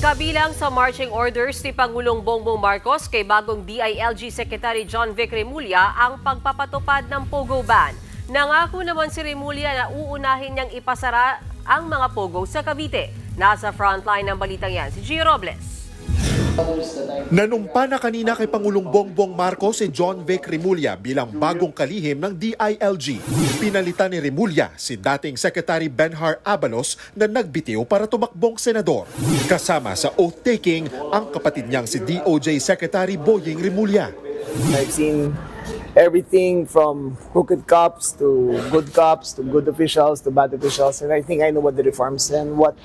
Kabilang sa marching orders ni Pangulong Bongbong Marcos kay bagong DILG Secretary John Vic Remulla ang pagpapatupad ng Pogo ban. Nangako naman si Remulla na uunahin niyang ipasara ang mga Pogo sa Cavite. Nasa frontline ng balitang yan si Gio Robles. Nanumpa na kanina kay Pangulong Bongbong Marcos si John Vic Remulla bilang bagong kalihim ng DILG. Pinalitan ni Remulla si dating Secretary Benhar Abalos na nagbitiw para tumakbong senador. Kasama sa oath-taking ang kapatid niyang si DOJ Secretary Boying Remulla. I've seen everything from crooked cops to good officials to bad officials, and I think I know what the reforms and what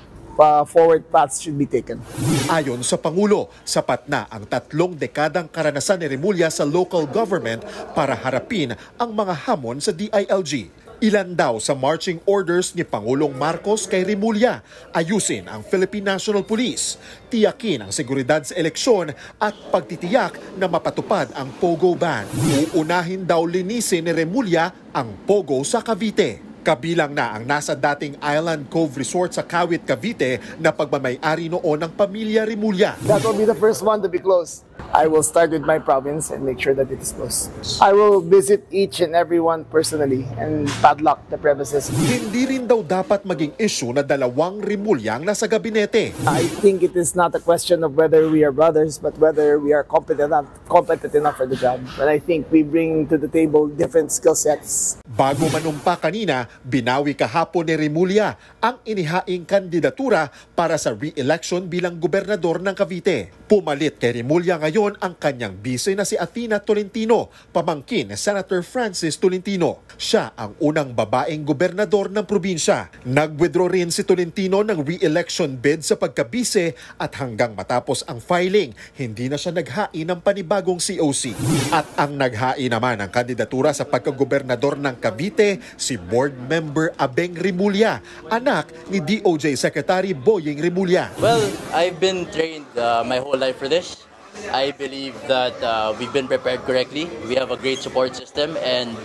forward paths should be taken. Ayon sa Pangulo, sapat na ang 3 dekadang karanasan ni Remulla sa local government para harapin ang mga hamon sa DILG. Ilan daw sa marching orders ni Pangulong Marcos kay Remulla: ayusin ang Philippine National Police, tiyakin ang seguridad sa eleksyon at pagtitiyak na mapatupad ang Pogo ban. Uunahin daw linisin ni Remulla ang Pogo sa Cavite. Kabilang na ang nasa dating Island Cove Resort sa Kawit, Cavite na pagmamay-ari noon ng pamilya Remulla. That will be the first one to be closed. I will start with my province and make sure that it is closed. I will visit each and every one personally and padlock the premises. Hindi rin daw dapat maging issue na 2 Remulla ang nasa gabinete. I think it is not a question of whether we are brothers, but whether we are competent enough for the job. But I think we bring to the table different skill sets. Bago manumpa kanina, binawi kahapon ni Remulla ang inihaing kandidatura para sa re-election bilang gobernador ng Cavite. Pumalit kay Remulla ngayon ang kanyang bise na si Athena Tolentino, pamangkin ni Senator Francis Tolentino. Siya ang unang babaeng gobernador ng probinsya. Nag-withdraw rin si Tolentino ng re-election bid sa pagkabise at hanggang matapos ang filing, hindi na siya naghain ng panibagong COC. At ang naghain naman ang kandidatura sa pagkagobernador ng Cavite, si Board Member Abeng Remulla, anak ni DOJ Secretary Boying Remulla. Well, I've been trained my whole life for this. I believe that we've been prepared correctly. We have a great support system, and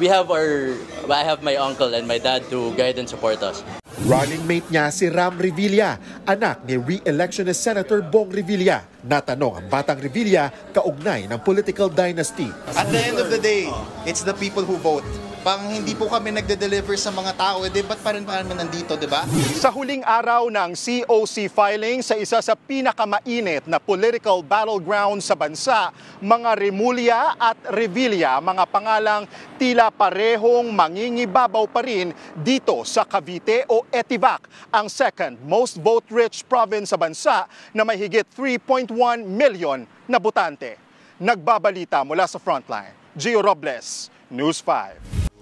I have my uncle and my dad to guide and support us. Running mate niya si Ram Revilla, anak ni re-electionist Senator Bong Revilla. Natanong ang batang Revilla kaugnay ng political dynasty. At the end of the day, it's the people who vote. Pang hindi po kami nagde-deliver sa mga tao, ba't pa rin nandito, di ba? Sa huling araw ng COC filing sa isa sa pinakamainit na political battleground sa bansa, mga Remulla at Revilla, mga pangalang tila parehong mangingibabaw pa rin dito sa Cavite o Etivac, ang second most vote-rich province sa bansa na may higit 3.1 million na botante. Nagbabalita mula sa Frontline, Gio Robles, News 5.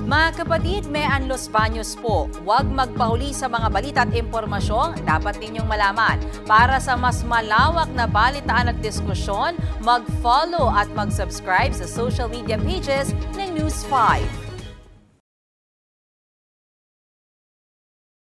Mga kapatid, may Los Baños po. Huwag magpahuli sa mga balita at impormasyon dapat ninyong malaman. Para sa mas malawak na balitaan at diskusyon, mag-follow at mag-subscribe sa social media pages ng News 5.